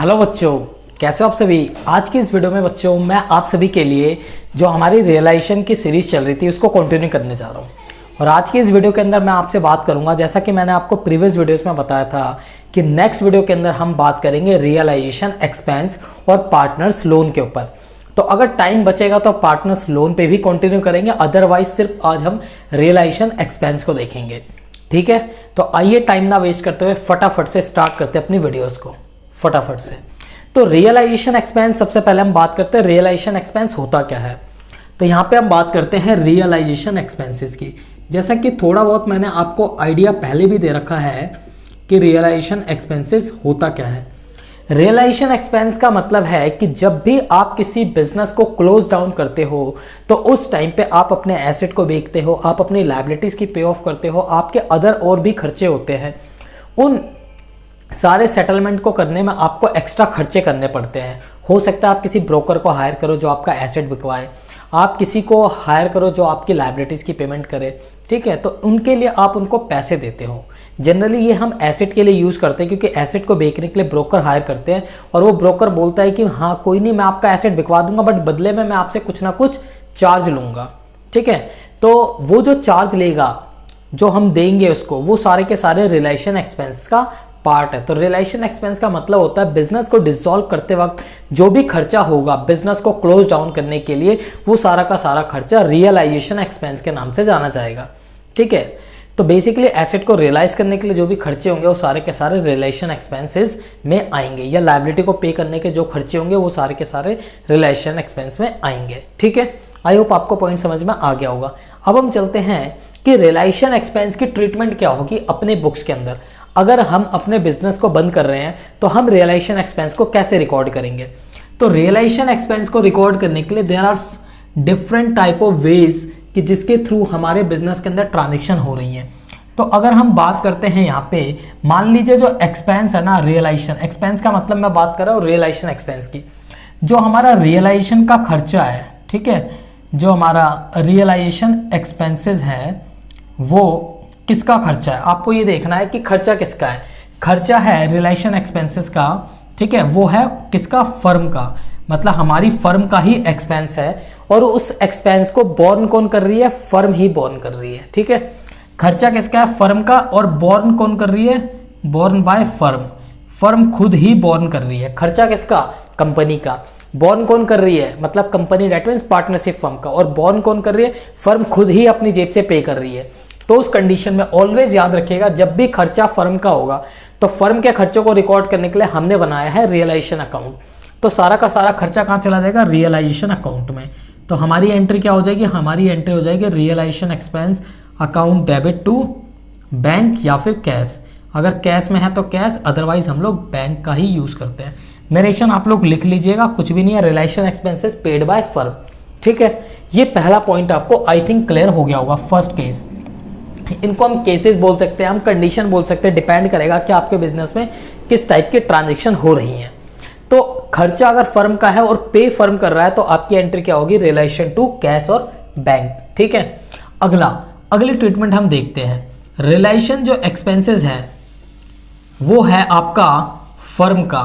Hello बच्चों, कैसे हो आप सभी। आज की इस वीडियो में बच्चों मैं आप सभी के लिए जो हमारी रियलाइजेशन की सीरीज चल रही थी उसको कंटिन्यू करने जा रहा हूँ। और आज की इस वीडियो के अंदर मैं आपसे बात करूँगा, जैसा कि मैंने आपको प्रीवियस वीडियोस में बताया था कि नेक्स्ट वीडियो के अंदर हम बात करेंगे रियलाइजेशन एक्सपेंस और पार्टनर्स लोन के ऊपर। तो अगर टाइम बचेगा तो पार्टनर्स लोन पे भी कंटिन्यू करेंगे, अदरवाइज सिर्फ आज हम रियलाइजेशन एक्सपेंस को देखेंगे। ठीक है, तो आइए टाइम ना वेस्ट करते हुए फटाफट से स्टार्ट करते हैं अपनी वीडियोस को फटाफट से। तो रियलाइजेशन एक्सपेंस, सबसे पहले हम बात करते हैं रियलाइजेशन एक्सपेंस होता क्या है। तो यहाँ पे हम बात करते हैं रियलाइजेशन एक्सपेंसेस की। जैसा कि थोड़ा बहुत मैंने आपको आइडिया पहले भी दे रखा है कि रियलाइजेशन एक्सपेंसेस होता क्या है। रियलाइजेशन एक्सपेंस का मतलब है कि जब भी आप किसी बिजनेस को क्लोज डाउन करते हो तो उस टाइम पे आप अपने एसेट को बेचते हो, आप अपनी लायबिलिटीज की पे ऑफ करते हो, आपके अदर और भी खर्चे होते हैं, उन सारे सेटलमेंट को करने में आपको एक्स्ट्रा खर्चे करने पड़ते हैं। हो सकता है आप किसी ब्रोकर को हायर करो जो आपका एसेट बिकवाए, आप किसी को हायर करो जो आपकी लायबिलिटीज़ की पेमेंट करे। ठीक है, तो उनके लिए आप उनको पैसे देते हो। जनरली ये हम एसेट के लिए यूज़ करते हैं, क्योंकि एसेट को बेचने के लिए ब्रोकर हायर करते हैं और वो ब्रोकर बोलता है कि हाँ कोई नहीं, मैं आपका एसेट बिकवा दूंगा, बट बदले में मैं आपसे कुछ ना कुछ चार्ज लूँगा। ठीक है, तो वो जो चार्ज लेगा, जो हम देंगे उसको, वो सारे के सारे रियलाइजेशन एक्सपेंस का पार्ट है। तो रियलाइजेशन एक्सपेंस का मतलब होता है बिजनेस को डिसॉल्व करते वक्त जो भी खर्चा होगा बिजनेस को क्लोज डाउन करने के लिए, वो सारा का सारा खर्चा रियलाइजेशन एक्सपेंस के नाम से जाना जाएगा। ठीक है, तो बेसिकली एसेट को रियलाइज करने के लिए जो भी खर्चे होंगे वो सारे के सारे रियलाइजेशन एक्सपेंसेस में आएंगे, या लायबिलिटी को पे करने के जो खर्चे होंगे वो सारे के सारे रियलाइजेशन एक्सपेंस में आएंगे। ठीक है, आई होप आपको पॉइंट समझ में आ गया होगा। अब हम चलते हैं कि रियलाइजेशन एक्सपेंस की ट्रीटमेंट क्या होगी अपने बुक्स के अंदर। अगर हम अपने बिजनेस को बंद कर रहे हैं तो हम रियलाइजेशन एक्सपेंस को कैसे रिकॉर्ड करेंगे। तो रियलाइजेशन एक्सपेंस को रिकॉर्ड करने के लिए there are different type of ways कि जिसके थ्रू हमारे बिजनेस के अंदर ट्रांजेक्शन हो रही है। तो अगर हम बात करते हैं यहाँ पे, मान लीजिए जो एक्सपेंस है ना, रियलाइजेशन एक्सपेंस का मतलब मैं बात कर रहा हूँ रियलाइजेशन एक्सपेंस की। जो हमारा रियलाइजेशन का खर्चा है, ठीक है, जो हमारा रियलाइजेशन एक्सपेंसेस है वो किसका खर्चा है, आपको ये देखना है कि खर्चा किसका है। खर्चा है रियलाइजेशन एक्सपेंसेस का, ठीक है, वो है किसका, फर्म का, मतलब हमारी फर्म का ही एक्सपेंस है। और उस एक्सपेंस को बोर्न कौन कर रही है, फर्म ही बोर्न कर रही है। ठीक है, खर्चा किसका है, फर्म का, और बोर्न कौन कर रही है, बोर्न बाय फर्म, फर्म खुद ही बोर्न कर रही है। खर्चा किसका, कंपनी का। बोर्न कौन कर रही है, मतलब company, that means partnership firm का। और बोर्न कौन कर रही है, फर्म खुद ही अपनी जेब से पे कर रही है। तो उस कंडीशन में ऑलवेज याद रखिएगा, जब भी खर्चा फर्म का होगा तो फर्म के खर्चों को रिकॉर्ड करने के लिए हमने बनाया है रियलाइजेशन अकाउंट। तो सारा का सारा खर्चा कहाँ चला जाएगा, रियलाइजेशन अकाउंट में। तो हमारी एंट्री क्या हो जाएगी, हमारी एंट्री हो जाएगी realisation expense account, debit to bank या फिर कैश। अगर कैश में है तो कैश, अदरवाइज हम लोग बैंक का ही यूज करते हैं। नरेशन आप लोग लिख लीजिएगा, कुछ भी नहीं है, realisation expenses paid by firm. ठीक है, ये पहला पॉइंट आपको आई थिंक क्लियर हो गया होगा। फर्स्ट केस, इनको हम केसेस बोल सकते हैं, हम कंडीशन बोल सकते हैं, डिपेंड करेगा कि आपके बिजनेस में किस टाइप के ट्रांजेक्शन हो रही हैं। तो खर्चा अगर फर्म का है और पे फर्म कर रहा है तो आपकी एंट्री क्या होगी, रिलेशन टू कैश और बैंक। ठीक है, अगली ट्रीटमेंट हम देखते हैं। रिलेशन जो एक्सपेंसेस है वो है आपका फर्म का।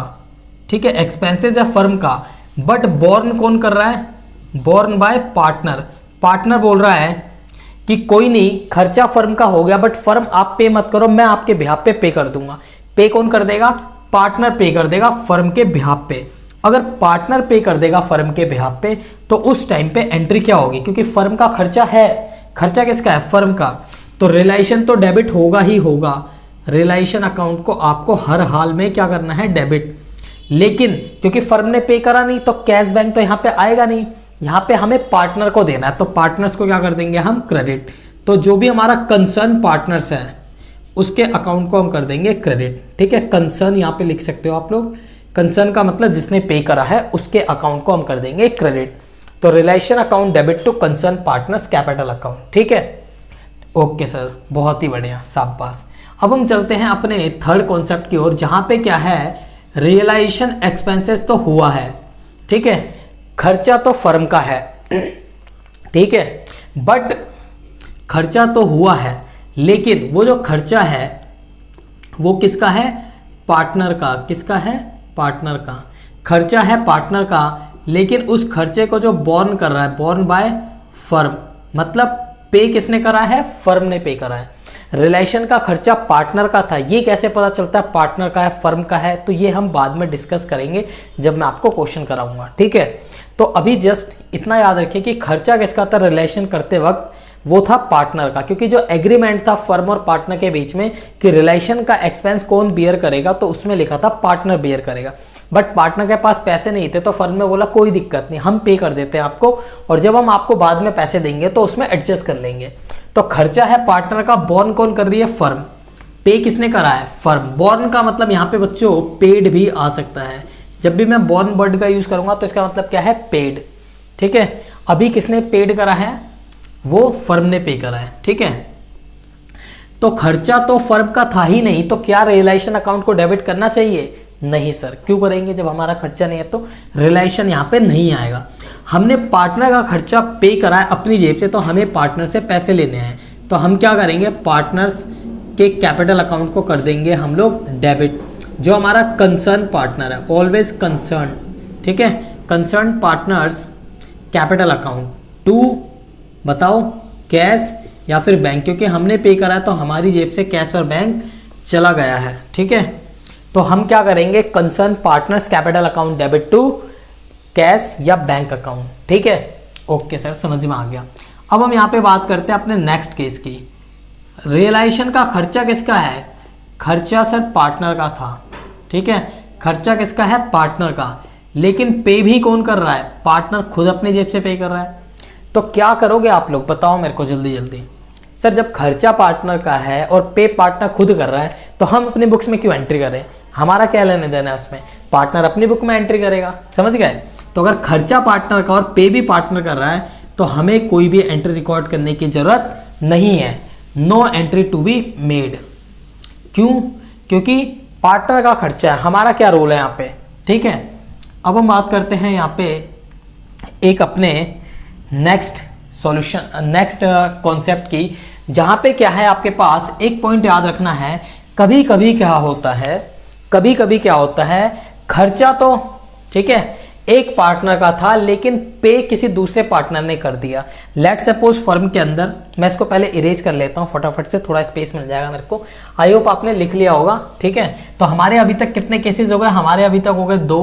ठीक है, एक्सपेंसेस है फर्म का, बट बोर्न कौन कर रहा है, बोर्न बाय पार्टनर। पार्टनर बोल रहा है कि कोई नहीं, खर्चा फर्म का हो गया, बट फर्म आप पे मत करो, मैं आपके बिहाफ पे कर दूंगा। पे कौन कर देगा, पार्टनर पे कर देगा फर्म के बिहाफ पे। अगर पार्टनर पे कर देगा फर्म के बिहाफ पे तो उस टाइम पे एंट्री क्या होगी, क्योंकि फर्म का खर्चा है, खर्चा किसका है, फर्म का, तो रियलाइजेशन तो डेबिट होगा ही होगा। रियलाइजेशन अकाउंट को आपको हर हाल में क्या करना है, डेबिट। लेकिन क्योंकि फर्म ने पे करा नहीं तो कैश बैंक तो यहाँ पे आएगा नहीं, यहाँ पे हमें पार्टनर को देना है, तो पार्टनर्स को क्या कर देंगे हम, क्रेडिट। तो जो भी हमारा कंसर्न पार्टनर्स है उसके अकाउंट को हम कर देंगे क्रेडिट। ठीक है, कंसर्न यहाँ पे लिख सकते हो आप लोग, कंसर्न का मतलब जिसने पे करा है उसके अकाउंट को हम कर देंगे क्रेडिट। तो realisation account debit to concern partners capital account. ठीक है, ओके सर, बहुत ही बढ़िया, शाबाश। अब हम चलते हैं अपने थर्ड कॉन्सेप्ट की ओर, जहां पे क्या है, रियलाइजेशन एक्सपेंसेस तो हुआ है, ठीक है, खर्चा तो फर्म का है, ठीक है, बट खर्चा तो हुआ है, लेकिन वो जो खर्चा है वो किसका है, पार्टनर का। किसका है, पार्टनर का, खर्चा है पार्टनर का, लेकिन उस खर्चे को जो बॉर्न कर रहा है, बॉर्न बाय फर्म, मतलब पे किसने करा है, फर्म ने पे करा है। रिलेशन का खर्चा पार्टनर का था, ये कैसे पता चलता है पार्टनर का है फर्म का है, तो ये हम बाद में डिस्कस करेंगे जब मैं आपको क्वेश्चन कराऊंगा, ठीक है। तो अभी जस्ट इतना याद रखिए कि खर्चा किसका था रिलेशन करते वक्त, वो था पार्टनर का, क्योंकि जो एग्रीमेंट था फर्म और पार्टनर के बीच में कि रिलेशन का एक्सपेंस कौन बियर करेगा, तो उसमें लिखा था पार्टनर बियर करेगा। बट पार्टनर के पास पैसे नहीं थे तो फर्म ने बोला कोई दिक्कत नहीं, हम पे कर देते हैं आपको, और जब हम आपको बाद में पैसे देंगे तो उसमें एडजस्ट कर लेंगे। तो खर्चा है पार्टनर का, बॉर्न कौन कर रही है, फर्म। पे किसने करा है, फर्म। बॉर्न का मतलब यहाँ पे बच्चों पेड भी आ सकता है, जब भी मैं बॉर्न वर्ड का यूज करूंगा तो इसका मतलब क्या है, पेड, ठीक है। अभी किसने पेड करा है, वो फर्म ने पे करा है, ठीक है। तो खर्चा तो फर्म का था ही नहीं, तो क्या रियलाइजेशन अकाउंट को डेबिट करना चाहिए, नहीं सर। क्यों करेंगे, जब हमारा खर्चा नहीं है तो रियलाइजेशन यहाँ पे नहीं आएगा। हमने पार्टनर का खर्चा पे करा है अपनी जेब से, तो हमें पार्टनर से पैसे लेने हैं, तो हम क्या करेंगे, पार्टनर्स के कैपिटल अकाउंट को कर देंगे हम लोग डेबिट। जो हमारा कंसर्न पार्टनर है, ऑलवेज कंसर्न, ठीक है, concern partners capital account to, बताओ कैश या फिर बैंक, क्योंकि हमने पे करा है तो हमारी जेब से कैश और बैंक चला गया है, ठीक है। तो हम क्या करेंगे, concern partners capital account debit to cash या बैंक अकाउंट, ठीक है। ओके सर, समझ में आ गया। अब हम यहाँ पे बात करते हैं अपने नेक्स्ट केस की। रियलाइजेशन का खर्चा किसका है, खर्चा सर पार्टनर का था, ठीक है, खर्चा किसका है, पार्टनर का, लेकिन पे भी कौन कर रहा है, पार्टनर खुद अपनी जेब से पे कर रहा है। तो क्या करोगे आप लोग, बताओ मेरे को जल्दी जल्दी। सर जब खर्चा पार्टनर का है और पे पार्टनर खुद कर रहा है, तो हम अपनी बुक्स में क्यों एंट्री करें, हमारा क्या लेने देना है उसमें, पार्टनर अपनी बुक में एंट्री करेगा, समझ गए। तो अगर खर्चा पार्टनर का और पे भी पार्टनर कर रहा है तो हमें कोई भी एंट्री रिकॉर्ड करने की जरूरत नहीं है, no entry to be made. क्यों, क्योंकि पार्टनर का खर्चा है, हमारा क्या रोल है यहाँ पे, ठीक है। अब हम बात करते हैं यहाँ पे एक अपने नेक्स्ट सॉल्यूशन, नेक्स्ट कॉन्सेप्ट की, जहां पे क्या है आपके पास एक पॉइंट याद रखना है, कभी कभी क्या होता है, कभी कभी क्या होता है, खर्चा तो ठीक है एक पार्टनर का था, लेकिन पे किसी दूसरे पार्टनर ने कर दिया। लेट सपोज फर्म के अंदर, मैं इसको पहले इरेज कर लेता हूं फटाफट से, थोड़ा स्पेस मिल जाएगा मेरे को। आई होप आपने लिख लिया होगा, ठीक है। तो हमारे अभी तक कितने केसेस हो गए, हमारे अभी तक हो गए 2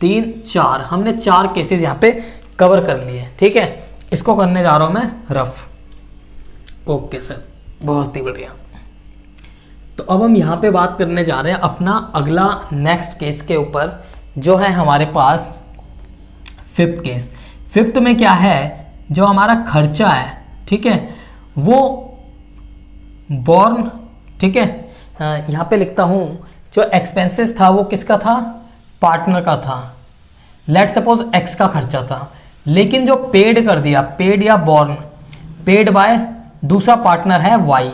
3 4, हमने 4 केसेस यहाँ पे कवर कर लिए, ठीक है। इसको करने जा रहा हूं मैं रफ। ओके सर, बहुत ही बढ़िया। तो अब हम यहाँ पे बात करने जा रहे हैं अपना अगला नेक्स्ट केस के ऊपर, जो है हमारे पास फिफ्थ केस। फिफ्थ में क्या है, जो हमारा खर्चा है, ठीक है, वो बॉर्न, ठीक है, यहाँ पे लिखता हूँ, जो एक्सपेंसेस था वो किसका था, पार्टनर का था। लेट सपोज एक्स का खर्चा था, लेकिन जो पेड कर दिया, पेड या बॉर्न, पेड बाय दूसरा पार्टनर है वाई,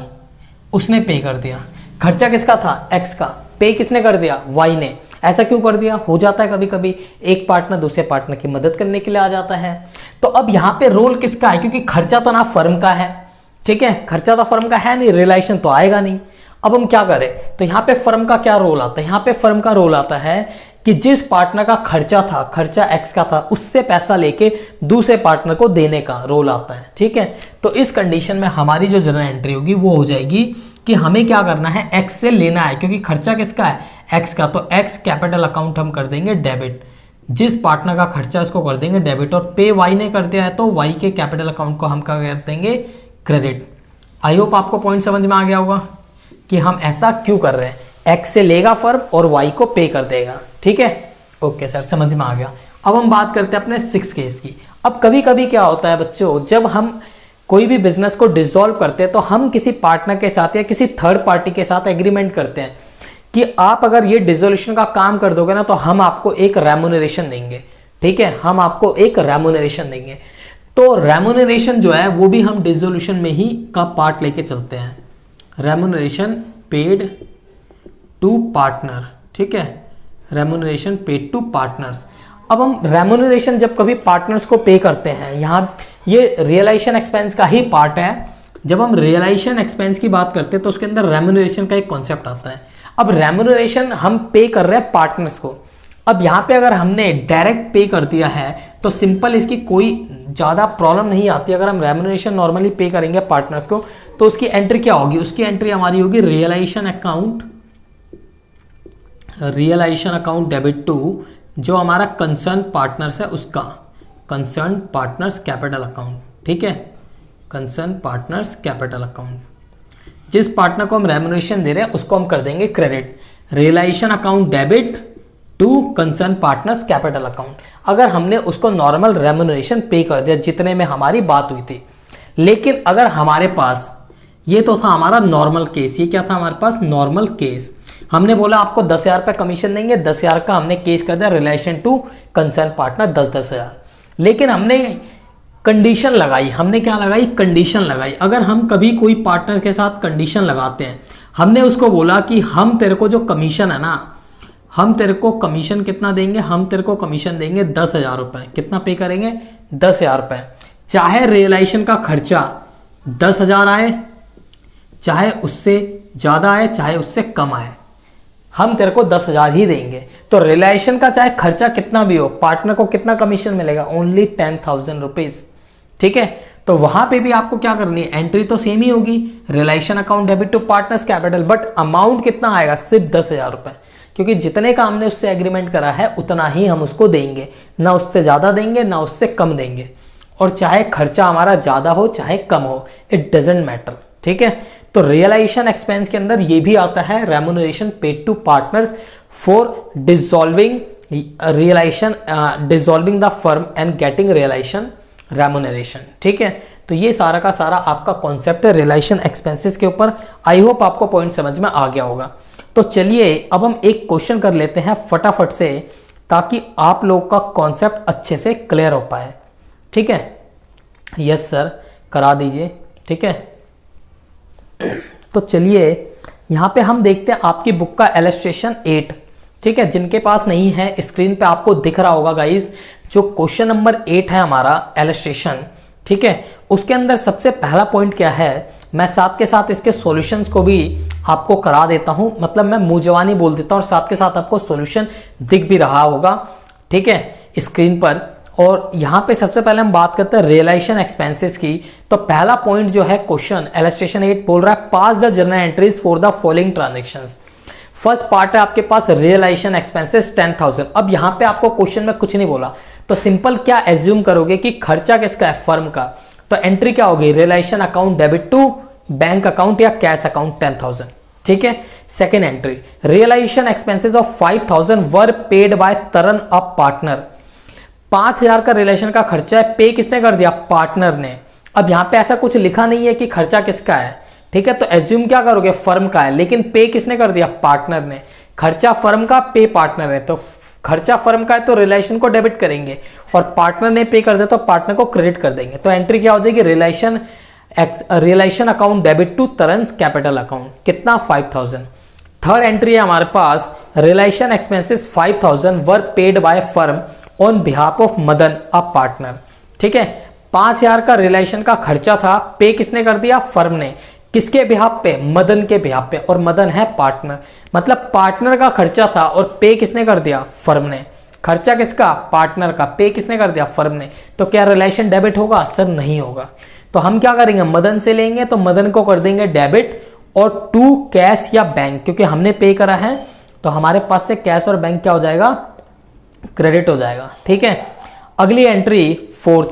उसने पे कर दिया। खर्चा किसका था, एक्स का, पे किसने कर दिया, वाई ने। ऐसा क्यों कर दिया, हो जाता है कभी कभी, एक पार्टनर दूसरे पार्टनर की मदद करने के लिए आ जाता है। तो अब यहाँ पे रोल किसका है, क्योंकि खर्चा तो ना फर्म का है, ठीक है, खर्चा तो फर्म का है नहीं, रिलेशन तो आएगा नहीं। अब हम क्या करें, तो यहाँ पे फर्म का क्या रोल आता है, यहाँ पे फर्म का रोल आता है कि जिस पार्टनर का खर्चा था, खर्चा एक्स का था, उससे पैसा लेके दूसरे पार्टनर को देने का रोल आता है, ठीक है। तो इस कंडीशन में हमारी जो जनरल एंट्री होगी वो हो जाएगी कि हमें क्या करना है, एक्स से लेना है, क्योंकि खर्चा किसका है, एक्स का, तो एक्स कैपिटल अकाउंट हम कर देंगे डेबिट, जिस पार्टनर का खर्चा इसको कर देंगे डेबिट, और पे वाई ने कर दिया है तो वाई के कैपिटल अकाउंट को हम क्या कर देंगे, क्रेडिट। आई होप आपको पॉइंट समझ में आ गया होगा कि हम ऐसा क्यों कर रहे हैं, एक्स से लेगा फर्म और वाई को पे कर देगा, ठीक है। ओके सर, समझ में आ गया। अब हम बात करते हैं अपने 6 केस की। अब कभी कभी क्या होता है बच्चों, जब हम कोई भी बिजनेस को डिसॉल्व करते हैं तो हम किसी पार्टनर के साथ या किसी थर्ड पार्टी के साथ एग्रीमेंट करते हैं कि आप अगर ये डिसोल्यूशन का काम कर दोगे ना तो हम आपको एक रेम्यूनरेशन देंगे, ठीक है, हम आपको एक रेम्यूनरेशन देंगे। तो रेम्यूनरेशन जो है वो भी हम डिसोल्यूशन में ही का पार्ट लेके चलते हैं, रेम्यूनरेशन पेड टू पार्टनर, ठीक है, रेम्यूनरेशन पेड टू पार्टनर्स। अब हम रेम्यूनरेशन जब कभी पार्टनर्स को पे करते हैं, यहाँ ये रियलाइजेशन एक्सपेंस का ही पार्ट है। जब हम रियलाइजेशन एक्सपेंस की बात करते हैं तो उसके अंदर रेम्यूनरेशन का एक कॉन्सेप्ट आता है। अब रेम्यूनरेशन हम पे कर रहे हैं पार्टनर्स को, अब यहाँ पे अगर हमने डायरेक्ट पे कर दिया है तो सिंपल इसकी कोई ज़्यादा प्रॉब्लम नहीं आती। अगर हम रेम्यूनरेशन नॉर्मली पे करेंगे पार्टनर्स को तो उसकी एंट्री क्या होगी, उसकी एंट्री हमारी होगी रियलाइजेशन अकाउंट डेबिट टू जो हमारा कंसर्न पार्टनर्स है उसका, कंसर्न पार्टनर्स कैपिटल अकाउंट, ठीक है, कंसर्न पार्टनर्स कैपिटल अकाउंट। जिस पार्टनर को हम रेम्यूनरेशन दे रहे हैं उसको हम कर देंगे credit, realisation account debit to concern partners capital account. अगर हमने उसको नॉर्मल रेम्यूनरेशन पे कर दिया जितने में हमारी बात हुई थी, लेकिन अगर हमारे पास ये तो था हमारा नॉर्मल केस, ये क्या था हमारे पास नॉर्मल केस, हमने बोला आपको 10,000 रुपये कमीशन देंगे, 10,000 का हमने केस कर दिया रिलेशन टू कंसर्न पार्टनर 10,000, लेकिन हमने कंडीशन लगाई, हमने क्या लगाई, कंडीशन लगाई। अगर हम कभी कोई पार्टनर के साथ कंडीशन लगाते हैं, हमने उसको बोला कि हम तेरे को जो कमीशन है ना, हम तेरे को कमीशन कितना देंगे, हम तेरे को कमीशन देंगे 10,000 रुपये, कितना पे करेंगे 10,000 रुपये, चाहे रियलाइजेशन का खर्चा 10,000 आए, चाहे उससे ज़्यादा आए, चाहे उससे कम आए, हम तेरे को 10,000 ही देंगे। तो रियलाइजेशन का चाहे खर्चा कितना भी हो, पार्टनर को कितना कमीशन मिलेगा, ओनली 10,000 रुपीज़, ठीक है। तो वहां पे भी आपको क्या करनी है, एंट्री तो सेम ही होगी, realisation account debit to partners capital, but amount कितना आएगा, सिर्फ 10,000 रुपये, क्योंकि जितने का हमने उससे एग्रीमेंट करा है उतना ही हम उसको देंगे, ना उससे ज़्यादा देंगे ना उससे कम देंगे। और चाहे खर्चा हमारा ज़्यादा हो चाहे कम हो, इट डजेंट मैटर, ठीक है। तो रियलाइजेशन एक्सपेंस के अंदर ये भी आता है remuneration paid to partners for dissolving realisation, dissolving the firm and getting realisation remuneration, ठीक है। तो ये सारा का सारा आपका कॉन्सेप्ट है रियलाइजेशन एक्सपेंसेस के ऊपर। आई होप आपको पॉइंट समझ में आ गया होगा। तो चलिए अब हम एक क्वेश्चन कर लेते हैं फटाफट से, ताकि आप लोग का कॉन्सेप्ट अच्छे से क्लियर हो पाए, ठीक है। यस सर, करा दीजिए, ठीक है। तो चलिए यहाँ पे हम देखते हैं आपकी बुक का इलस्ट्रेशन 8, ठीक है। जिनके पास नहीं है स्क्रीन पे आपको दिख रहा होगा गाइज, जो क्वेश्चन नंबर 8 है हमारा इलस्ट्रेशन, ठीक है। उसके अंदर सबसे पहला पॉइंट क्या है, मैं साथ के साथ इसके सॉल्यूशंस को भी आपको करा देता हूं, मतलब मैं मुंह जवानी बोल देता हूं और साथ के साथ आपको सॉल्यूशन दिख भी रहा होगा, ठीक है, स्क्रीन पर। और यहाँ पे सबसे पहले हम बात करते हैं रियलाइजेशन एक्सपेंसेस की। तो पहला पॉइंट जो है क्वेश्चन इलस्ट्रेशन 8 बोल रहा है pass the journal entries for the following transactions. First part है आपके पास रियलाइजेशन एक्सपेंसेस 10,000। अब यहाँ पे आपको क्वेश्चन में कुछ नहीं बोला, तो सिंपल क्या एज्यूम करोगे कि खर्चा किसका है, फर्म का। तो एंट्री क्या होगी, realisation account debit to bank account या कैश अकाउंट 10,000, ठीक है। Second entry, realisation expenses of 5,000 were paid by Tarun a partner. 5,000 का रिलेशन का खर्चा है, पे किसने कर दिया, पार्टनर ने। अब यहां पे ऐसा कुछ लिखा नहीं है कि खर्चा किसका है, ठीक है। तो एज्यूम क्या करोगे, फर्म का है, लेकिन पे किसने कर दिया, पार्टनर ने। खर्चा फर्म का, पे पार्टनर है, तो खर्चा फर्म का है तो रिलेशन को डेबिट करेंगे, और पार्टनर ने पे कर दिया तो पार्टनर को क्रेडिट कर देंगे। तो एंट्री क्या हो जाएगी, रियलाइजेशन अकाउंट डेबिट टू तरन्स कैपिटल अकाउंट, कितना 5,000। थर्ड एंट्री है हमारे पास realisation expenses 5,000 were paid by firm on behalf of Madan a partner, ठीक है। 5,000 का रियलाइजेशन का खर्चा था, पे किसने कर दिया, फर्म ने। किसके बिहाफ पे, मदन के बिहाफ पे, और मदन है पार्टनर, मतलब पार्टनर का खर्चा था और पे किसने कर दिया, फर्म ने। खर्चा किसका, पार्टनर का, पे किसने कर दिया, फर्म ने। तो क्या रिलेशन डेबिट होगा, सर नहीं होगा। तो हम क्या करेंगे, मदन से लेंगे तो मदन को कर देंगे डेबिट, और टू कैश या बैंक, क्योंकि हमने पे करा है तो हमारे पास से कैश और बैंक क्या हो जाएगा, क्रेडिट हो जाएगा, ठीक है। अगली entry fourth,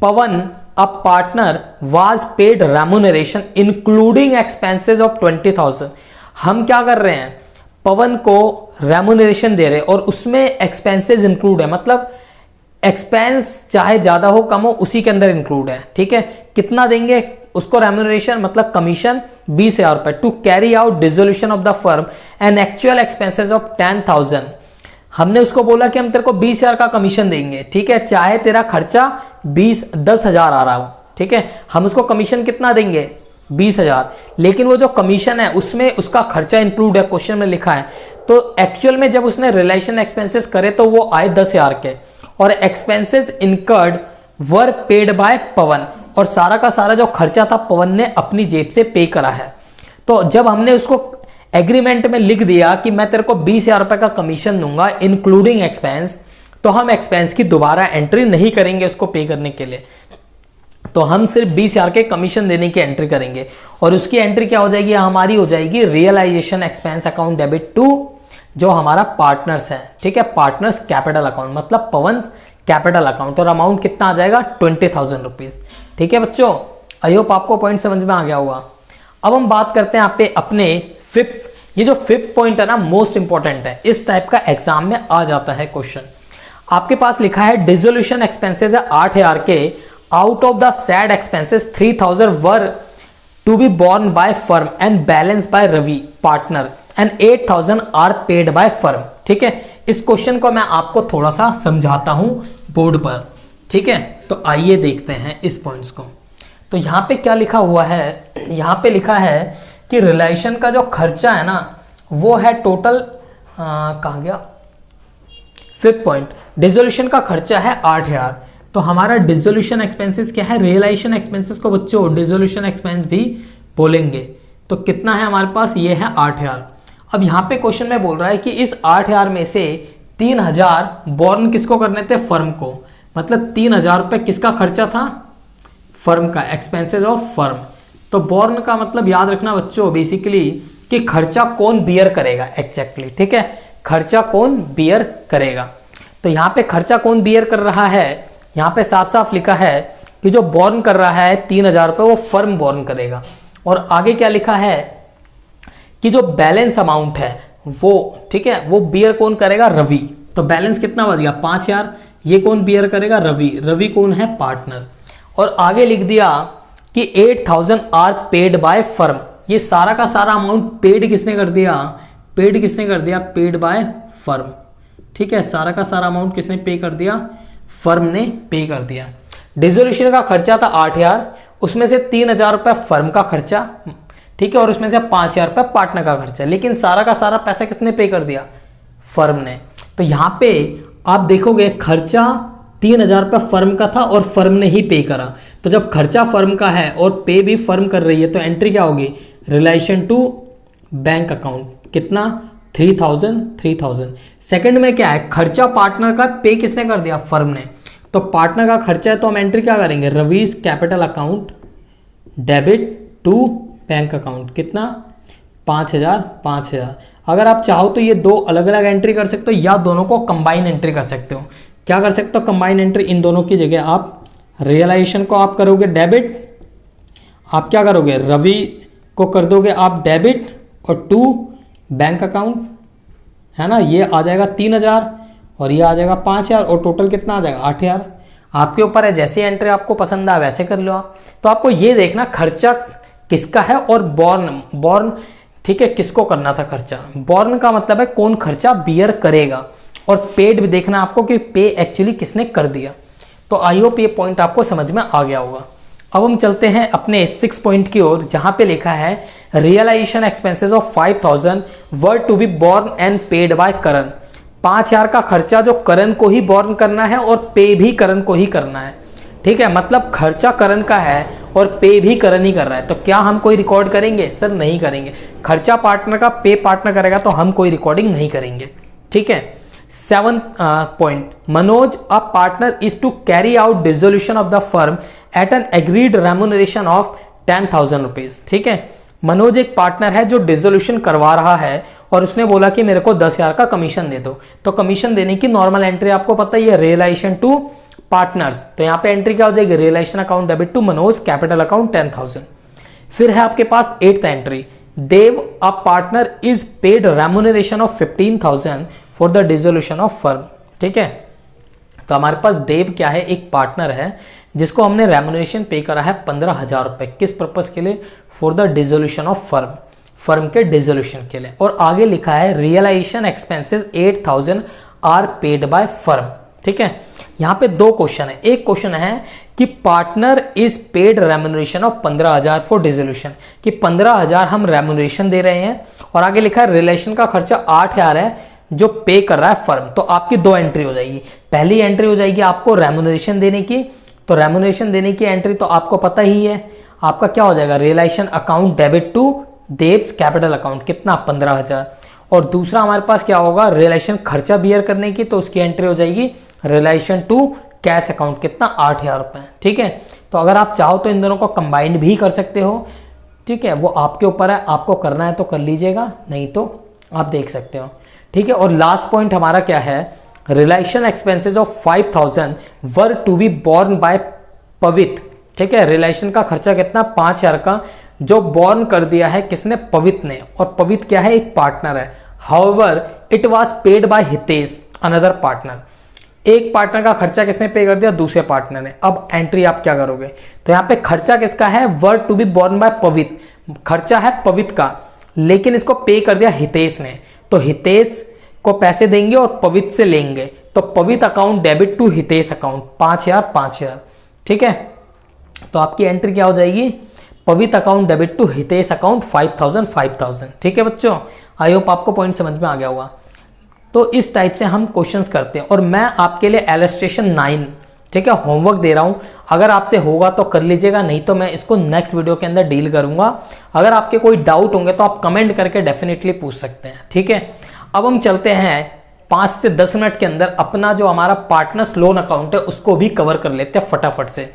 Pawan a partner was paid remuneration including expenses of 20,000। हम क्या कर रहे हैं, पवन को रेम्यूनरेशन दे रहे हैं और उसमें एक्सपेंसेस इंक्लूड है, मतलब एक्सपेंस चाहे ज्यादा हो कम हो उसी के अंदर इंक्लूड है, ठीक है। कितना देंगे उसको रेम्यूनरेशन, मतलब कमीशन 20,000 रुपए, to carry out dissolution of the firm and actual expenses of 10,000। हमने उसको बोला कि हम तेरे को 20,000 का कमीशन देंगे, ठीक है, चाहे तेरा खर्चा 10,000 आ रहा हो, ठीक है। हम उसको कमीशन कितना देंगे, 20,000, लेकिन वो जो कमीशन है उसमें उसका खर्चा इंक्लूड है, क्वेश्चन में लिखा है। तो एक्चुअल में जब उसने रिलेशन एक्सपेंसेस करे तो वो आए 10,000 के, और expenses incurred were paid by Pawan, और सारा का सारा जो खर्चा था पवन ने अपनी जेब से पे करा है। तो जब हमने उसको एग्रीमेंट में लिख दिया कि मैं तेरे को 20,000 रुपए का कमीशन दूंगा इंक्लूडिंग एक्सपेंस, तो हम एक्सपेंस की दोबारा एंट्री नहीं करेंगे उसको पे करने के लिए, तो हम सिर्फ 20,000 के कमीशन देने की एंट्री करेंगे। और उसकी एंट्री क्या हो जाएगी, हमारी हो जाएगी realisation expense account debit to जो हमारा पार्टनर्स है, ठीक है, पार्टनर्स कैपिटल अकाउंट, मतलब पवंस कैपिटल अकाउंट। और अमाउंट कितना आ जाएगा, 20,000 रुपीज। ठीक है बच्चों, आई होप आपको पॉइंट समझ में आ गया होगा। अब हम बात करते हैं यहाँ पे अपने फिफ्थ, ये जो फिफ्थ पॉइंट है ना मोस्ट इंपॉर्टेंट है, इस टाइप का एग्जाम में आ जाता है क्वेश्चन। आपके पास लिखा है डिसोल्यूशन एक्सपेंसेस है 8,000 के, out of the said expenses 3,000 were to be borne by firm and balance by Ravi partner and 8,000 are paid by firm. ठीक है, इस क्वेश्चन को मैं आपको थोड़ा सा समझाता हूं बोर्ड पर। ठीक है, तो आइए देखते हैं इस पॉइंट्स को। तो यहां पे क्या लिखा हुआ है, यहां पे लिखा है कि रिलेशन का जो खर्चा है ना वो है टोटल, कहाँ गया, फिफ्थ पॉइंट, डिसोल्यूशन का खर्चा है 8,000। तो हमारा डिसोल्यूशन एक्सपेंसेस क्या है, रियलाइजेशन एक्सपेंसेस को बच्चों डिसोल्यूशन एक्सपेंस भी बोलेंगे। तो कितना है हमारे पास, ये है 8,000। अब यहाँ पे क्वेश्चन में बोल रहा है कि इस 8,000 में से 3,000 बोर्न किसको करने थे, फर्म को, मतलब 3,000 रुपये किसका खर्चा था, फर्म का, एक्सपेंसेस ऑफ फर्म। तो बोर्न का मतलब याद रखना बच्चों बेसिकली कि खर्चा कौन बियर करेगा एग्जैक्टली। ठीक है, खर्चा कौन बियर करेगा। तो यहाँ पे खर्चा कौन बियर कर रहा है, यहाँ पे साफ साफ लिखा है कि जो बोर्न कर रहा है 3,000 रुपये वो फर्म बोर्न करेगा। और आगे क्या लिखा है कि जो बैलेंस अमाउंट है वो, ठीक है, वो बियर कौन करेगा, रवि। तो बैलेंस कितना बच गया, 5,000, ये कौन बियर करेगा, रवि। रवि कौन है, पार्टनर। और आगे लिख दिया कि 8,000 आर पेड बाय फर्म, ये सारा का सारा अमाउंट पेड किसने कर दिया, पेड किसने कर दिया, पेड बाय फर्म। ठीक है, सारा का सारा अमाउंट किसने पे कर दिया, फर्म ने पे कर दिया। डिसोल्यूशन का खर्चा था 8,000, उसमें से 3,000 रुपये फर्म का खर्चा, ठीक है, और उसमें से 5,000 रुपये पार्टनर का खर्चा, लेकिन सारा का सारा पैसा किसने पे कर दिया, फर्म ने। तो यहां पे आप देखोगे खर्चा 3,000 रुपये फर्म का था और फर्म ने ही पे करा। तो जब खर्चा फर्म का है और पे भी फर्म कर रही है तो एंट्री क्या होगी, रिलेशन टू बैंक अकाउंट, कितना, 3,000। सेकंड में क्या है, खर्चा पार्टनर का, पे किसने कर दिया, फर्म ने। तो पार्टनर का खर्चा है तो हम एंट्री क्या करेंगे, Ravi's capital account debit to bank account, कितना, 5,000। अगर आप चाहो तो ये दो अलग अलग एंट्री कर सकते हो या दोनों को कंबाइन एंट्री कर सकते हो। क्या कर सकते हो, कंबाइन एंट्री, इन दोनों की जगह आप रियलाइजेशन को आप करोगे डेबिट, आप क्या करोगे, रवि को कर दोगे आप डेबिट और टू बैंक अकाउंट, है ना, ये आ जाएगा 3,000 और ये आ जाएगा 5,000 और टोटल कितना आ जाएगा, 8,000। आपके ऊपर है, जैसी एंट्री आपको पसंद आए वैसे कर लो आप। तो आपको ये देखना खर्चा किसका है और बॉर्न, ठीक है, किसको करना था खर्चा। बॉर्न का मतलब है कौन खर्चा बियर करेगा, और पेड भी देखना आपको कि पे एक्चुअली किसने कर दिया। तो आई होप ये पॉइंट आपको समझ में आ गया होगा। अब हम चलते हैं अपने 6 पॉइंट की ओर, जहां पे लिखा है realisation expenses of 5,000 were to be borne and paid by Karan. 5,000 का खर्चा जो करण को ही बॉर्न करना है और पे भी करण को ही करना है। ठीक है, मतलब खर्चा करण का है और पे भी करण ही कर रहा है। तो क्या हम कोई रिकॉर्ड करेंगे, सर नहीं करेंगे। खर्चा पार्टनर का, पे पार्टनर करेगा तो हम कोई रिकॉर्डिंग नहीं करेंगे। ठीक है, 7 point, Manoj a partner is to carry out dissolution of the firm at an agreed remuneration of 10,000 rupees. ठीक है, मनोज एक पार्टनर है जो डिसोल्यूशन करवा रहा है और उसने बोला कि मेरे को 10,000 का कमीशन दे दो। तो कमीशन देने की नॉर्मल एंट्री आपको पता ही है, रियलाइजेशन टू पार्टनर्स। तो यहाँ पे एंट्री क्या हो जाएगी, realisation account debit to Manoj capital account 10,000। फिर है आपके पास 8th entry, Dev a partner is paid remuneration of 15,000 for the dissolution of firm. ठीक है, तो हमारे पास देव क्या है, एक पार्टनर है जिसको हमने रेम्यूनरेशन पे करा है 15,000 रुपए, किस पर्पस के लिए, for the dissolution of firm, firm के डिसोल्यूशन के लिए। और आगे लिखा है realisation expenses 8,000 are paid by firm. ठीक है, यहाँ पे 2 क्वेश्चन है। एक क्वेश्चन है कि partner is paid remuneration of 15,000 for dissolution, कि 15,000 हम रेम्यूनरेशन दे रहे हैं, और आगे लिखा है रिलेशन का खर्चा 8,000 है जो पे कर रहा है फर्म। तो आपकी 2 एंट्री हो जाएगी। पहली एंट्री हो जाएगी आपको रेम्यूनरेशन देने की, तो रेम्यूनरेशन देने की एंट्री तो आपको पता ही है, आपका क्या हो जाएगा, रियलाइजेशन अकाउंट डेबिट टू देब्स कैपिटल अकाउंट कितना 15,000। और दूसरा हमारे पास क्या होगा, रियलाइजेशन खर्चा बियर करने की, तो उसकी एंट्री हो जाएगी रियलाइजेशन टू कैश अकाउंट कितना 8,000 रुपये। ठीक है, तो अगर आप चाहो तो इन दोनों को कंबाइंड भी कर सकते हो। ठीक है, वो आपके ऊपर है, आपको करना है तो कर लीजिएगा, नहीं तो आप देख सकते हो। ठीक है, और लास्ट पॉइंट हमारा क्या है, realisation expenses of 5,000 were to be borne by Pavit. ठीक है, रियलाइजेशन का खर्चा कितना 5,000 का, जो बोर्न कर दिया है किसने, पवित ने। और पवित क्या है, एक पार्टनर है। However it was paid by Hitesh another partner. एक पार्टनर का खर्चा किसने पे कर दिया, दूसरे पार्टनर ने। अब एंट्री आप क्या करोगे, तो यहाँ पे खर्चा किसका है, वर to be borne by Pavit, खर्चा है पवित का, लेकिन इसको पे कर दिया हितेश ने। तो हितेश को पैसे देंगे और पवित से लेंगे, तो Pavit account debit to Hitesh account 5,000। ठीक है, तो आपकी एंट्री क्या हो जाएगी, Pavit account debit to Hitesh account 5,000। ठीक है बच्चों, आई होप आपको पॉइंट समझ में आ गया होगा। तो इस टाइप से हम क्वेश्चंस करते हैं, और मैं आपके लिए इलस्ट्रेशन 9 ठीक है होमवर्क दे रहा हूं। अगर आपसे होगा तो कर लीजिएगा, नहीं तो मैं इसको नेक्स्ट वीडियो के अंदर डील करूंगा। अगर आपके कोई डाउट होंगे तो आप कमेंट करके डेफिनेटली पूछ सकते हैं। ठीक है, अब हम चलते हैं 5 से 10 मिनट के अंदर अपना जो हमारा पार्टनर्स लोन अकाउंट है उसको भी कवर कर लेते हैं फटाफट से,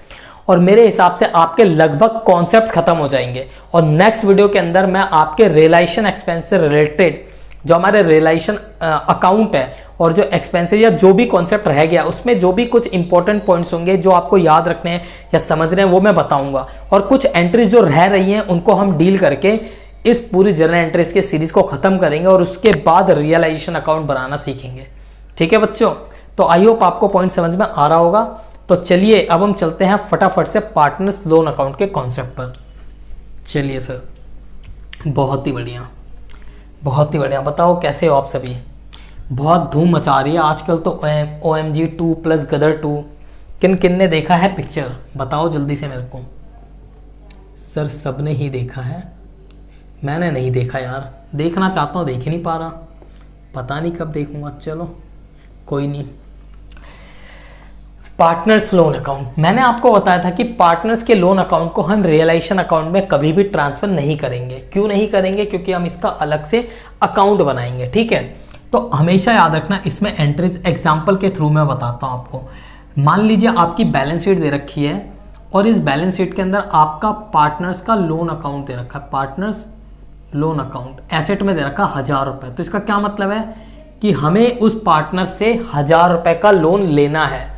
और मेरे हिसाब से आपके लगभग कॉन्सेप्ट खत्म हो जाएंगे। और नेक्स्ट वीडियो के अंदर मैं आपके रियलाइजेशन एक्सपेंस से रिलेटेड जो हमारे रियलाइजेशन अकाउंट है और जो एक्सपेंसेस या जो भी कॉन्सेप्ट रह गया उसमें जो भी कुछ इंपॉर्टेंट पॉइंट्स होंगे जो आपको याद रखने हैं या समझने हैं वो मैं बताऊंगा, और कुछ एंट्रीज जो रह रही हैं उनको हम डील करके इस पूरी जर्नल एंट्रीज के सीरीज को खत्म करेंगे, और उसके बाद रियलाइजेशन अकाउंट बनाना सीखेंगे। ठीक है बच्चों, तो आई होप आपको पॉइंट समझ में आ रहा होगा। तो चलिए अब हम चलते हैं फटाफट से पार्टनर्स लोन अकाउंट के कॉन्सेप्ट पर। चलिए सर, बहुत ही बढ़िया, बहुत ही बढ़िया। बताओ कैसे हो आप सभी, बहुत धूम मचा रही है आजकल तो OMG 2 प्लस गदर 2। किन किन ने देखा है पिक्चर, बताओ जल्दी से मेरे को। सर सबने ही देखा है, मैंने नहीं देखा यार, देखना चाहता हूँ देख ही नहीं पा रहा, पता नहीं कब देखूंगा। चलो कोई नहीं। पार्टनर्स लोन अकाउंट, मैंने आपको बताया था कि पार्टनर्स के लोन अकाउंट को हम रियलाइजेशन अकाउंट में कभी भी ट्रांसफर नहीं करेंगे। क्यों नहीं करेंगे, क्योंकि हम इसका अलग से अकाउंट बनाएंगे। ठीक है, तो हमेशा याद रखना इसमें एंट्रीज एग्जाम्पल के थ्रू मैं बताता हूं आपको। मान लीजिए आपकी बैलेंस शीट दे रखी है और इस बैलेंस शीट के अंदर आपका पार्टनर्स का लोन अकाउंट दे रखा है, पार्टनर्स लोन अकाउंट एसेट में दे रखा 1,000 रुपए। तो इसका क्या मतलब है कि हमें उस पार्टनर से 1,000 रुपए का लोन लेना है।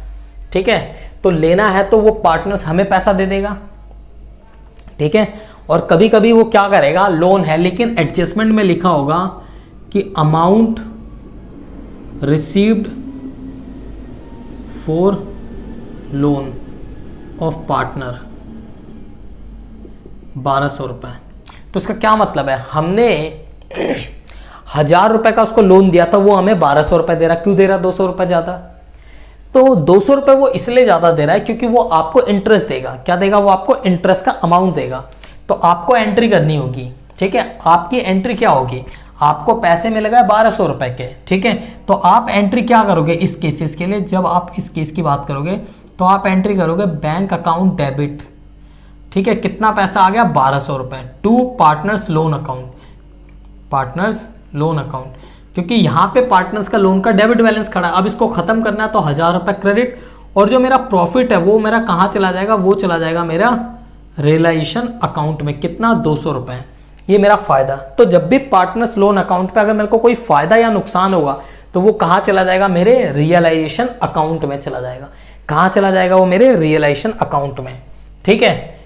ठीक है, तो लेना है तो वो पार्टनर्स हमें पैसा दे देगा। ठीक है, और कभी कभी वो क्या करेगा, लोन है लेकिन एडजस्टमेंट में लिखा होगा कि amount received for loan of partner 1,200 रुपए। तो इसका क्या मतलब है, हमने 1,000 रुपए का उसको लोन दिया था, वो हमें 1,200 रुपए दे रहा। क्यों दे रहा 200 रुपए ज्यादा, तो 200 रुपए वो इसलिए ज्यादा दे रहा है क्योंकि वो आपको इंटरेस्ट देगा। क्या देगा, वो आपको इंटरेस्ट का अमाउंट देगा। तो आपको एंट्री करनी होगी। ठीक है, आपकी एंट्री क्या होगी, आपको पैसे मिलेगा 1,200 रुपए के। ठीक है, तो आप एंट्री क्या करोगे इस केसेस के लिए, जब आप इस केस की बात करोगे तो आप एंट्री करोगे बैंक अकाउंट डेबिट। ठीक है, कितना पैसा आ गया 1,200 रुपए to partners loan account, partners loan account, क्योंकि यहाँ पे पार्टनर्स का लोन का डेबिट बैलेंस खड़ा है। अब इसको खत्म करना है तो 1,000 रुपए क्रेडिट, और जो मेरा प्रॉफिट है वो मेरा कहाँ चला जाएगा, वो चला जाएगा मेरा रियलाइजेशन अकाउंट में। कितना 200 रुपए, ये मेरा फायदा। तो जब भी पार्टनर्स लोन अकाउंट पे अगर मेरे को कोई फायदा या नुकसान होगा तो वो कहाँ चला जाएगा, मेरे रियलाइजेशन अकाउंट में चला जाएगा। कहाँ चला जाएगा, वो मेरे रियलाइजेशन अकाउंट में। ठीक है,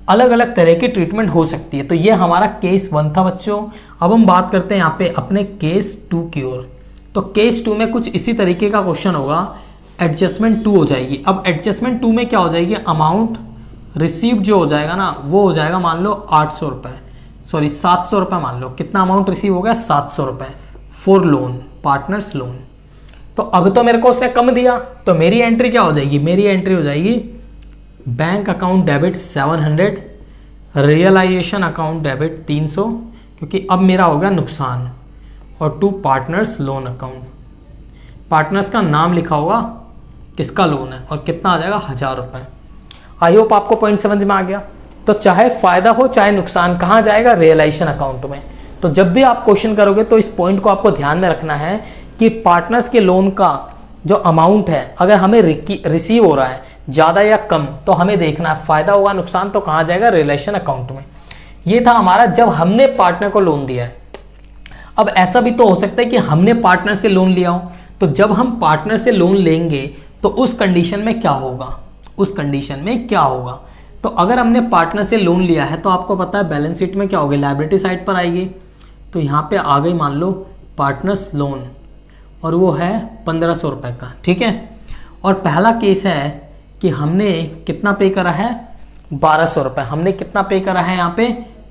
अलग अलग तरह की ट्रीटमेंट हो सकती है। तो ये हमारा केस 1 था बच्चों। अब हम बात करते हैं यहाँ पे अपने केस 2 की ओर। तो केस 2 में कुछ इसी तरीके का क्वेश्चन होगा, एडजस्टमेंट 2 हो जाएगी। अब एडजस्टमेंट 2 में क्या हो जाएगी, अमाउंट रिसीव्ड जो हो जाएगा ना वो हो जाएगा मान लो 800 रुपए, सॉरी 700 रुपए। मान लो कितना अमाउंट रिसीव हो गया 700 रुपए फॉर लोन, पार्टनर्स लोन। तो अब तो मेरे को उसने कम दिया, तो मेरी एंट्री क्या हो जाएगी, मेरी एंट्री हो जाएगी bank account debit 700, realisation account debit 300, क्योंकि अब मेरा हो गया नुकसान, और to partners loan account. Partners का नाम लिखा होगा किसका लोन है और कितना आ जाएगा 1,000 रुपए। आई होप आपको पॉइंट समझ में आ गया। तो चाहे फायदा हो चाहे नुकसान, कहाँ जाएगा? रियलाइजेशन अकाउंट में। तो जब भी आप क्वेश्चन करोगे तो इस पॉइंट को आपको ध्यान में रखना है कि पार्टनर्स के लोन का जो अमाउंट है अगर हमें रिसीव हो रहा है ज़्यादा या कम, तो हमें देखना है फायदा होगा नुकसान तो कहाँ जाएगा? रियलाइजेशन अकाउंट में। ये था हमारा जब हमने पार्टनर को लोन दिया है। अब ऐसा भी तो हो सकता है कि हमने पार्टनर से लोन लिया हो, तो जब हम पार्टनर से लोन लेंगे तो उस कंडीशन में क्या होगा? उस कंडीशन में क्या होगा? तो अगर हमने पार्टनर से लोन लिया है तो आपको पता है बैलेंस शीट में क्या होगी? लायबिलिटी साइड पर आएगी। तो यहाँ पे आ गई मान लो पार्टनर्स लोन और वो है 1500 रुपये का, ठीक है। और पहला केस है कि हमने कितना पे करा है? 1200 रुपये। हमने कितना पे करा है यहाँ पे?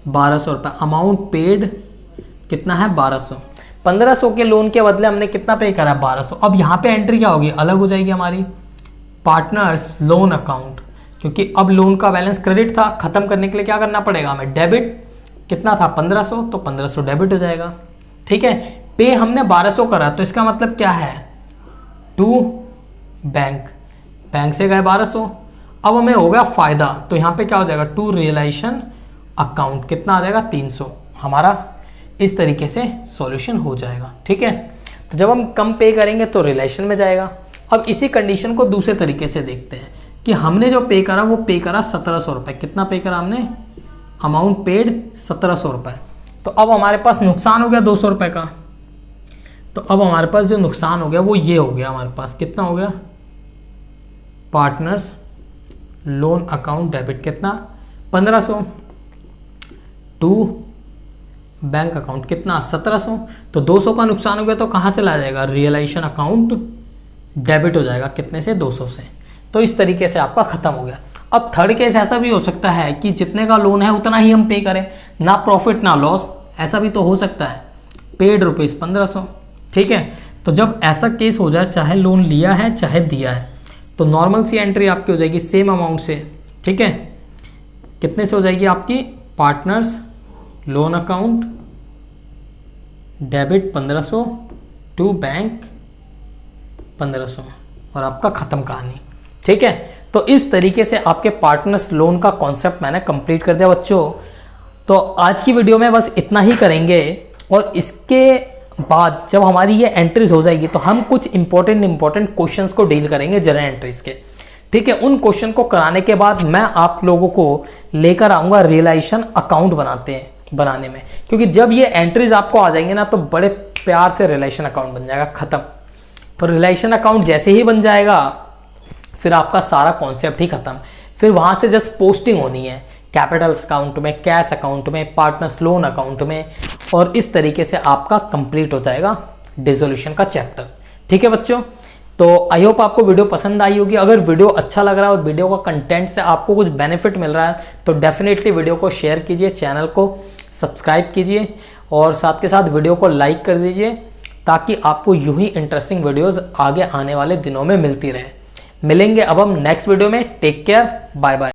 1200 रुपये। अमाउंट पेड कितना है? 1200। 1500 के लोन के बदले हमने कितना पे करा है? 1200। अब यहाँ पे एंट्री क्या होगी? अलग हो जाएगी हमारी पार्टनर्स लोन अकाउंट, क्योंकि अब लोन का बैलेंस क्रेडिट था, खत्म करने के लिए क्या करना पड़ेगा हमें? डेबिट। कितना था? 1500, तो 1500 डेबिट हो जाएगा, ठीक है। पे हमने 1200 करा, तो इसका मतलब क्या है? टू बैंक से गए 1200। अब हमें हो गया फायदा, तो यहाँ पे क्या हो जाएगा? To realisation account. कितना आ जाएगा? 300। हमारा इस तरीके से सॉल्यूशन हो जाएगा, ठीक है। तो जब हम कम पे करेंगे तो रियलाइजेशन में जाएगा। अब इसी कंडीशन को दूसरे तरीके से देखते हैं कि हमने जो पे करा वो पे करा 1700 रुपये। कितना पे करा हमने? अमाउंट पेड 1700 रुपये। तो अब हमारे पास नुकसान हो गया 200 रुपये का। तो अब हमारे पास जो नुकसान हो गया वो ये हो गया, हमारे पास कितना हो गया? पार्टनर्स लोन अकाउंट डेबिट कितना? 1500 टू बैंक अकाउंट कितना? 1700। तो 200 का नुकसान हो गया तो कहाँ चला जाएगा? रियलाइजेशन अकाउंट डेबिट हो जाएगा। कितने से? 200 से। तो इस तरीके से आपका खत्म हो गया। अब थर्ड केस ऐसा भी हो सकता है कि जितने का लोन है उतना ही हम पे करें, ना प्रॉफिट ना लॉस। ऐसा भी तो हो सकता है। पेड रुपीज़ 1500, ठीक है। तो जब ऐसा केस हो जाए, चाहे लोन लिया है चाहे दिया है, तो नॉर्मल सी एंट्री आपकी हो जाएगी सेम अमाउंट से, ठीक है। कितने से हो जाएगी आपकी? Partners loan account debit 1500 to bank 1500 और आपका खत्म कहानी, ठीक है। तो इस तरीके से आपके पार्टनर्स लोन का कॉन्सेप्ट मैंने कंप्लीट कर दिया बच्चों। तो आज की वीडियो में बस इतना ही करेंगे और इसके बाद जब हमारी ये एंट्रीज हो जाएगी तो हम कुछ इंपॉर्टेंट क्वेश्चंस को डील करेंगे जनरल एंट्रीज के, ठीक है। उन क्वेश्चन को कराने के बाद मैं आप लोगों को लेकर आऊँगा रियलाइजेशन अकाउंट बनाने में, क्योंकि जब ये एंट्रीज आपको आ जाएंगे ना तो बड़े प्यार से रियलाइजेशन अकाउंट बन जाएगा, खत्म। तो रियलाइजेशन अकाउंट जैसे ही बन जाएगा फिर आपका सारा कॉन्सेप्ट ही खत्म। फिर वहाँ से जस्ट पोस्टिंग होनी है कैपिटल अकाउंट में, कैश अकाउंट में, पार्टनर्स लोन अकाउंट में, और इस तरीके से आपका कंप्लीट हो जाएगा डिसोल्यूशन का चैप्टर, ठीक है बच्चों। तो आई होप आपको वीडियो पसंद आई होगी। अगर वीडियो अच्छा लग रहा है और वीडियो का कंटेंट से आपको कुछ बेनिफिट मिल रहा है तो डेफिनेटली वीडियो को शेयर कीजिए, चैनल को सब्सक्राइब कीजिए और साथ के साथ वीडियो को लाइक कर दीजिए, ताकि आपको यूं ही इंटरेस्टिंग वीडियोस आगे आने वाले दिनों में मिलती रहे। मिलेंगे अब हम नेक्स्ट वीडियो में। Take care, bye bye.